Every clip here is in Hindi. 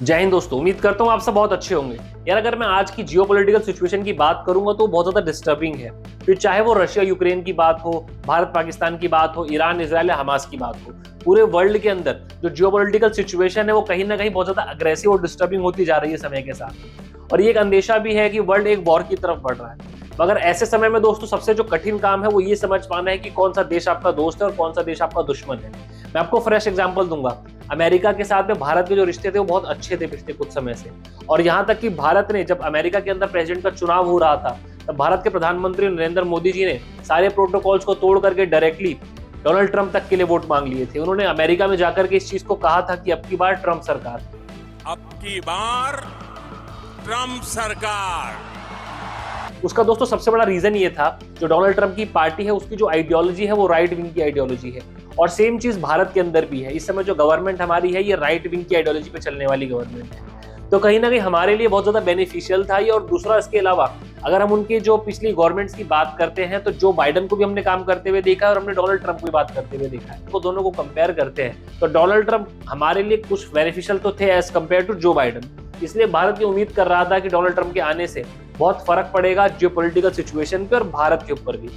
जय हिंद दोस्तों, उम्मीद करता हूँ आप सब बहुत अच्छे होंगे। यार अगर मैं आज की जियोपॉलिटिकल सिचुएशन की बात करूंगा तो बहुत ज्यादा डिस्टर्बिंग है। फिर चाहे वो रशिया यूक्रेन की बात हो, भारत पाकिस्तान की बात हो, ईरान इजराइल या हमास की बात हो, पूरे वर्ल्ड के अंदर जो जियोपॉलिटिकल सिचुएशन है वो कहीं ना कहीं बहुत ज्यादा अग्रेसिव और डिस्टर्बिंग होती जा रही है समय के साथ। और ये एक अंदेशा भी है कि वर्ल्ड एक वॉर की तरफ बढ़ रहा है। मगर ऐसे समय में दोस्तों सबसे जो कठिन काम है वो ये समझ पाना है कि कौन सा देश आपका दोस्त है और कौन सा देश आपका दुश्मन है। मैं आपको फ्रेश एग्जांपल दूंगा। अमेरिका के साथ में भारत के जो रिश्ते थे वो बहुत अच्छे थे पिछले कुछ समय से। और यहाँ तक कि भारत ने जब अमेरिका के अंदर प्रेसिडेंट का चुनाव हो रहा था तब भारत के प्रधानमंत्री नरेंद्र मोदी जी ने सारे प्रोटोकॉल्स को तोड़ करके डायरेक्टली डोनाल्ड ट्रंप तक के लिए वोट मांग लिए थे। उन्होंने अमेरिका में जाकर के इस चीज को कहा था कि अब की बार ट्रंप सरकार, अब की बार ट्रंप सरकार। उसका दोस्तों सबसे बड़ा रीजन ये था जो डोनाल्ड ट्रंप की पार्टी है उसकी जो आइडियोलॉजी है वो राइट विंग की आइडियोलॉजी है। और सेम चीज भारत के अंदर भी है। इस समय जो गवर्नमेंट हमारी है ये राइट विंग की आइडियोलॉजी पे चलने वाली गवर्नमेंट है। तो कहीं ना कहीं हमारे लिए बहुत ज्यादा बेनिफिशियल था ये। और दूसरा इसके अलावा अगर हम उनकी जो पिछली गवर्नमेंट्स की बात करते हैं तो जो बाइडन को भी हमने काम करते हुए देखा है और हमने डोनाल्ड ट्रंप को भी बात करते हुए देखा है, तो दोनों को कंपेयर करते हैं तो डोनाल्ड ट्रंप हमारे लिए कुछ बेनिफिशियल तो थे एज कम्पेयर टू जो बाइडन। इसलिए भारत की उम्मीद कर रहा था कि डोनाल्ड ट्रंप के आने से बहुत फर्क पड़ेगा जियोपॉलिटिकल सिचुएशन पे और भारत के ऊपर भी।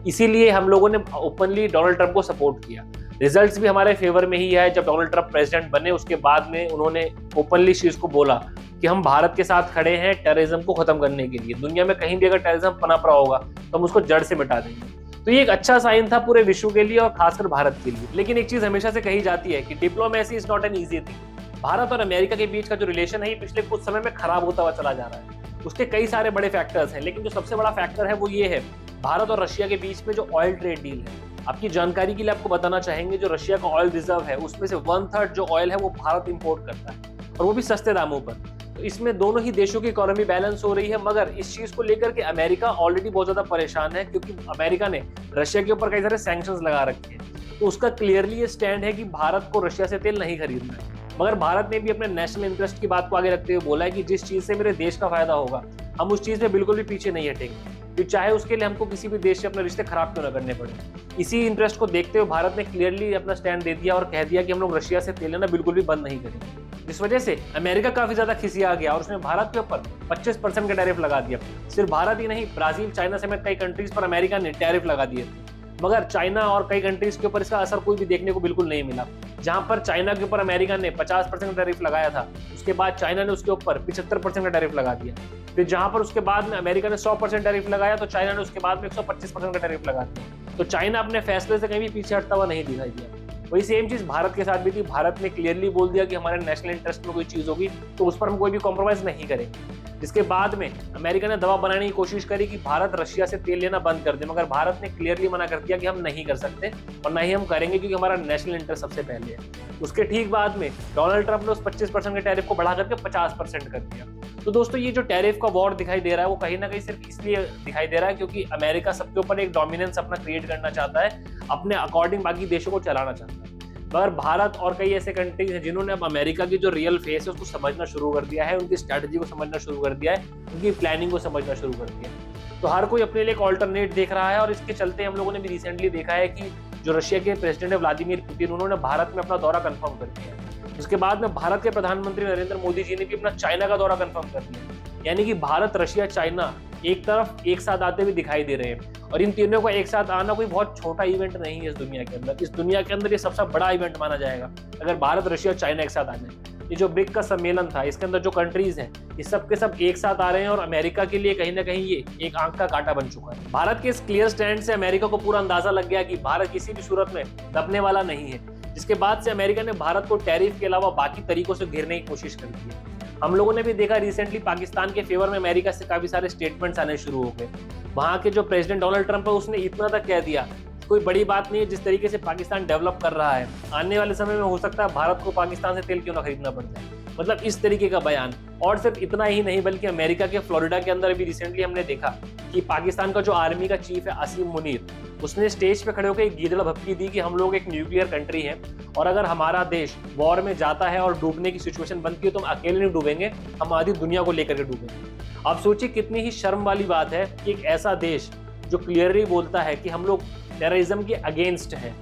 इसीलिए हम लोगों ने ओपनली डोनाल्ड ट्रंप को सपोर्ट किया। रिजल्ट्स भी हमारे फेवर में ही है। जब डोनाल्ड ट्रंप प्रेसिडेंट बने उसके बाद में उन्होंने ओपनली चीज को बोला कि हम भारत के साथ खड़े हैं टेररिज्म को खत्म करने के लिए। दुनिया में कहीं भी अगर टेररिज्म पनप रहा होगा तो हम उसको जड़ से मिटा देंगे। तो ये एक अच्छा साइन था पूरे विश्व के लिए और खासकर भारत के लिए। लेकिन एक चीज हमेशा से कही जाती है कि diplomacy is not an easy thing. Bharat और अमेरिका के बीच का जो रिलेशन है ये पिछले कुछ समय में खराब होता हुआ चला जा रहा है। उसके कई सारे बड़े फैक्टर्स हैं, लेकिन जो सबसे बड़ा फैक्टर है वो ये है भारत और रशिया के बीच में जो ऑयल ट्रेड डील है। आपकी जानकारी के लिए आपको बताना चाहेंगे जो रशिया का ऑयल रिजर्व है उसमें से 1/3 जो ऑयल है वो भारत इंपोर्ट करता है और वो भी सस्ते दामों पर। तो इसमें दोनों ही देशों की इकोनॉमी बैलेंस हो रही है। मगर इस चीज को लेकर के अमेरिका ऑलरेडी बहुत ज्यादा परेशान है क्योंकि अमेरिका ने रशिया के ऊपर कई सारे सैंक्शंस लगा रखे हैं। तो उसका क्लियरली ये स्टैंड है कि भारत को रशिया से तेल नहीं खरीदना है। मगर भारत ने भी अपने नेशनल इंटरेस्ट की बात को आगे रखते हुए बोला है कि जिस चीज से मेरे देश का फायदा होगा हम उस चीज में बिल्कुल भी पीछे नहीं हटेंगे, फिर चाहे उसके लिए हमको किसी भी देश से अपने रिश्ते खराब क्यों न करने पड़े। इसी इंटरेस्ट को देखते हुए भारत ने क्लियरली अपना स्टैंड दे दिया और कह दिया कि हम लोग रशिया से तेल लेना बिल्कुल भी बंद नहीं करेंगे। जिस वजह से अमेरिका काफी ज्यादा खिसिया गया और उसने भारत के ऊपर 25% का टैरिफ लगा दिया। सिर्फ भारत ही नहीं, ब्राजील, चाइना समेत कई कंट्रीज पर अमेरिका ने टैरिफ लगा दिए थे। मगर चाइना और कई कंट्रीज के ऊपर इसका असर कोई भी देखने को बिल्कुल नहीं मिला। जहां पर चाइना के ऊपर अमेरिका ने 50% का टैरिफ लगाया था उसके बाद चाइना ने उसके ऊपर 75% का टैरिफ लगा दिया। फिर जहां पर उसके बाद में अमेरिका ने 100% टैरिफ लगाया तो चाइना ने उसके बाद में 125% का टैरिफ लगा दिया। तो चाइना अपने फैसले से कहीं भी पीछे हटता हुआ नहीं दिखाई दिया। वही सेम चीज भारत के साथ भी थी। भारत ने क्लियरली बोल दिया कि हमारे नेशनल इंटरेस्ट में कोई चीज होगी तो उस पर हम कोई भी कॉम्प्रोमाइज नहीं करेंगे। जिसके बाद में अमेरिका ने दबाव बनाने की कोशिश करी कि भारत रशिया से तेल लेना बंद कर दे। मगर भारत ने क्लियरली मना कर दिया कि हम नहीं कर सकते और ना ही हम करेंगे क्योंकि हमारा नेशनल इंटरेस्ट सबसे पहले है। उसके ठीक बाद में डोनाल्ड ट्रंप ने उस 25% के टैरिफ को बढ़ा करके 50% कर दिया। तो दोस्तों ये जो टैरिफ का वॉर दिखाई दे रहा है वो कहीं ना कहीं सिर्फ इसलिए दिखाई दे रहा है क्योंकि अमेरिका सबके ऊपर एक डोमिनेंस अपना क्रिएट करना चाहता है, अपने अकॉर्डिंग बाकी देशों को चलाना चाहता है। मगर भारत और कई ऐसे कंट्रीज हैं जिन्होंने अब अमेरिका की जो रियल फेस है उसको समझना शुरू कर दिया है, उनकी स्ट्रैटेजी को समझना शुरू कर दिया है, उनकी प्लानिंग को समझना शुरू कर दिया है। तो हर कोई अपने लिए एक ऑल्टरनेट देख रहा है और इसके चलते हम लोगों ने भी रिसेंटली देखा है कि जो रशिया के प्रेसिडेंट है व्लादिमीर पुतिन, उन्होंने भारत में अपना दौरा कंफर्म कर दिया। उसके बाद में भारत के प्रधानमंत्री नरेंद्र मोदी जी ने भी अपना चाइना का दौरा कंफर्म कर दिया। यानी कि भारत, रशिया, चाइना एक तरफ एक साथ आते हुए दिखाई दे रहे हैं। और इन तीनों का एक साथ आना कोई बहुत छोटा इवेंट नहीं है इस दुनिया के अंदर। इस दुनिया के अंदर ये सबसे बड़ा इवेंट माना जाएगा अगर भारत, रशिया और चाइना एक साथ आ जाए। ये जो ब्रिक का सम्मेलन था इसके अंदर जो कंट्रीज हैं ये सब के सब एक साथ आ रहे हैं और अमेरिका के लिए कहीं ना कहीं ये एक आंख का कांटा बन चुका है। भारत के इस क्लियर स्टैंड से अमेरिका को पूरा अंदाजा लग गया कि भारत किसी भी सूरत में दबने वाला नहीं है। जिसके बाद से अमेरिका ने भारत को टैरिफ के अलावा बाकी तरीकों से घेरने की कोशिश कर दी है। हम लोगों ने भी देखा रिसेंटली पाकिस्तान के फेवर में अमेरिका से काफी सारे स्टेटमेंट्स आने शुरू हो गए। वहां के जो प्रेसिडेंट डोनाल्ड ट्रंप है उसने इतना तक कह दिया कोई बड़ी बात नहीं है जिस तरीके से पाकिस्तान डेवलप कर रहा है, आने वाले समय में हो सकता है भारत को पाकिस्तान से तेल क्यों ना खरीदना पड़ जाए। मतलब इस तरीके का बयान। और सिर्फ इतना ही नहीं बल्कि अमेरिका के फ्लोरिडा के अंदर भी रिसेंटली हमने देखा कि पाकिस्तान का जो आर्मी का चीफ है असीम मुनीर, उसने स्टेज पे खड़े होकर एक गीदड़ भपकी दी कि हम लोग एक न्यूक्लियर कंट्री हैं और अगर हमारा देश वॉर में जाता है और डूबने की सिचुएशन बनती है तो हम अकेले नहीं डूबेंगे, हम आधी दुनिया को लेकर के डूबेंगे। आप सोचिए कितनी ही शर्म वाली बात है कि एक ऐसा देश जो क्लियरली बोलता है कि हम लोग टेररिज्म के अगेंस्ट हैं,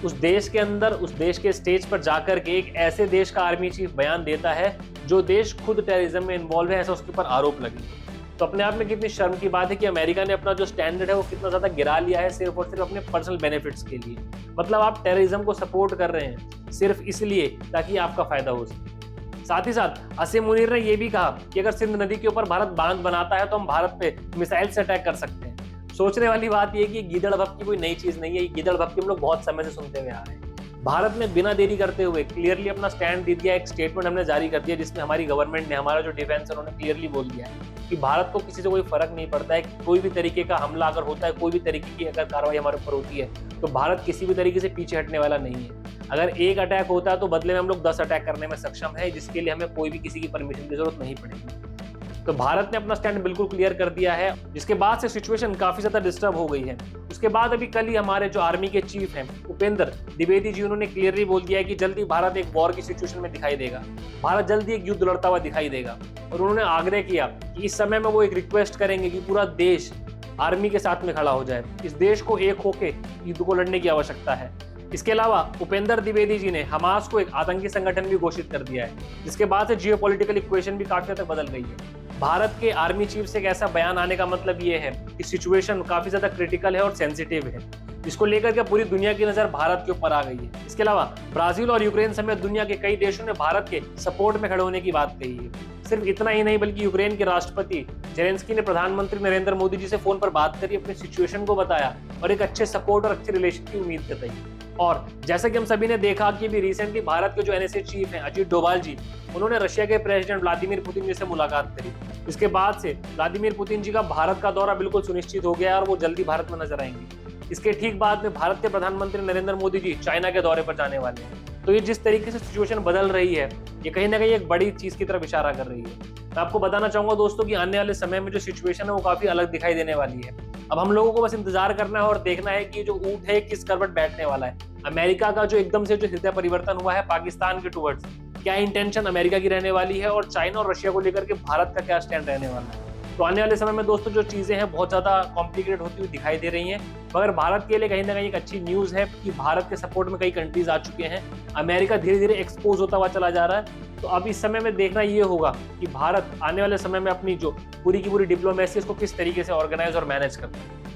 उस देश के अंदर, उस देश के स्टेज पर जाकर के एक ऐसे देश का आर्मी चीफ बयान देता है जो देश खुद टेररिज्म में इन्वॉल्व है ऐसा उसके ऊपर आरोप लगे। तो अपने आप में कितनी शर्म की बात है कि अमेरिका ने अपना जो स्टैंडर्ड है वो कितना ज्यादा गिरा लिया है सिर्फ और सिर्फ अपने पर्सनल बेनिफिट्स के लिए। मतलब आप टेररिज्म को सपोर्ट कर रहे हैं सिर्फ इसलिए ताकि आपका फायदा हो सके। साथ ही साथ असीम मुनीर ने यह भी कहा कि अगर सिंध नदी के ऊपर भारत बांध बनाता है तो हम भारत पे मिसाइल से अटैक कर सकते हैं। सोचने वाली बात यह कि गीदड़ भपकी कोई नई चीज नहीं है, ये गीदड़ भपकी हम लोग बहुत समय से सुनते हुए आ रहे हैं। भारत ने बिना देरी करते हुए क्लियरली अपना स्टैंड दे दिया, एक स्टेटमेंट हमने जारी कर दिया जिसमें हमारी गवर्नमेंट ने, हमारा जो डिफेंस है उन्होंने क्लियरली बोल दिया है कि भारत को किसी से कोई फर्क नहीं पड़ता है। कोई भी तरीके का हमला अगर होता है, कोई भी तरीके की अगर कार्रवाई हमारे ऊपर होती है तो भारत किसी भी तरीके से पीछे हटने वाला नहीं है। अगर एक अटैक होता है तो बदले में हम लोग 10 अटैक करने में सक्षम है, जिसके लिए हमें कोई भी किसी की परमिशन की जरूरत नहीं पड़ेगी। तो भारत ने अपना स्टैंड बिल्कुल क्लियर कर दिया है, जिसके बाद से सिचुएशन काफी ज्यादा डिस्टर्ब हो गई है। उसके बाद अभी कल ही हमारे जो आर्मी के चीफ हैं उपेंद्र द्विवेदी जी, उन्होंने क्लियरली बोल दिया है कि जल्दी भारत एक वॉर की सिचुएशन में दिखाई देगा, भारत जल्दी एक युद्ध लड़ता हुआ दिखाई देगा। और उन्होंने आग्रह किया कि इस समय में वो एक रिक्वेस्ट करेंगे कि पूरा देश आर्मी के साथ में खड़ा हो जाए, इस देश को एक होके युद्ध को लड़ने की आवश्यकता है। इसके अलावा उपेंद्र द्विवेदी जी ने हमास को एक आतंकी संगठन भी घोषित कर दिया है, जिसके बाद से जियोपॉलिटिकल इक्वेशन भी काफी हद तक बदल गई है। भारत के आर्मी चीफ से एक ऐसा बयान आने का मतलब ये है कि सिचुएशन काफी ज्यादा क्रिटिकल है और सेंसिटिव है, जिसको लेकर के पूरी दुनिया की नजर भारत के ऊपर आ गई है। इसके अलावा ब्राजील और यूक्रेन समेत दुनिया के कई देशों ने भारत के सपोर्ट में खड़े होने की बात कही है। सिर्फ इतना ही नहीं बल्कि यूक्रेन के राष्ट्रपति जेलेंस्की ने प्रधानमंत्री नरेंद्र मोदी जी से फोन पर बात करी, अपनी सिचुएशन को बताया और एक अच्छे सपोर्ट और अच्छे रिलेशन की उम्मीद जताई। और जैसा कि हम सभी ने देखा कि अभी रिसेंटली भारत के जो एनएसए चीफ हैं अजीत डोभाल जी, उन्होंने रशिया के प्रेसिडेंट व्लादिमीर पुतिन जी से मुलाकात करी। इसके बाद से व्लादिमीर पुतिन जी का भारत का दौरा बिल्कुल सुनिश्चित हो गया है और वो जल्दी भारत में नजर आएंगे। इसके ठीक बाद में भारत के प्रधानमंत्री नरेंद्र मोदी जी चाइना के दौरे पर जाने वाले हैं। तो ये जिस तरीके से सिचुएशन बदल रही है, ये कहीं ना कहीं एक बड़ी चीज की तरफ इशारा कर रही है। मैं आपको बताना चाहूंगा दोस्तों कि आने वाले समय में जो सिचुएशन है वो काफी अलग दिखाई देने वाली है। अब हम लोगों को बस इंतजार करना है और देखना है कि जो ऊंट है किस करवट बैठने वाला है। अमेरिका का जो एकदम से जो हृदय परिवर्तन हुआ है पाकिस्तान के टुवर्ड्स, क्या इंटेंशन अमेरिका की रहने वाली है और चाइना और रशिया को लेकर के भारत का क्या स्टैंड रहने वाला है। तो आने वाले समय में दोस्तों जो चीजें हैं बहुत ज्यादा कॉम्प्लिकेटेड होती हुई दिखाई दे रही हैं, मगर भारत के लिए कहीं ना कहीं एक अच्छी न्यूज है कि भारत के सपोर्ट में कई कंट्रीज आ चुके हैं। अमेरिका धीरे धीरे एक्सपोज होता हुआ चला जा रहा है। तो अब इस समय में देखना ये होगा कि भारत आने वाले समय में अपनी जो पूरी की पूरी डिप्लोमेसी उसको किस तरीके से ऑर्गेनाइज और मैनेज करता है।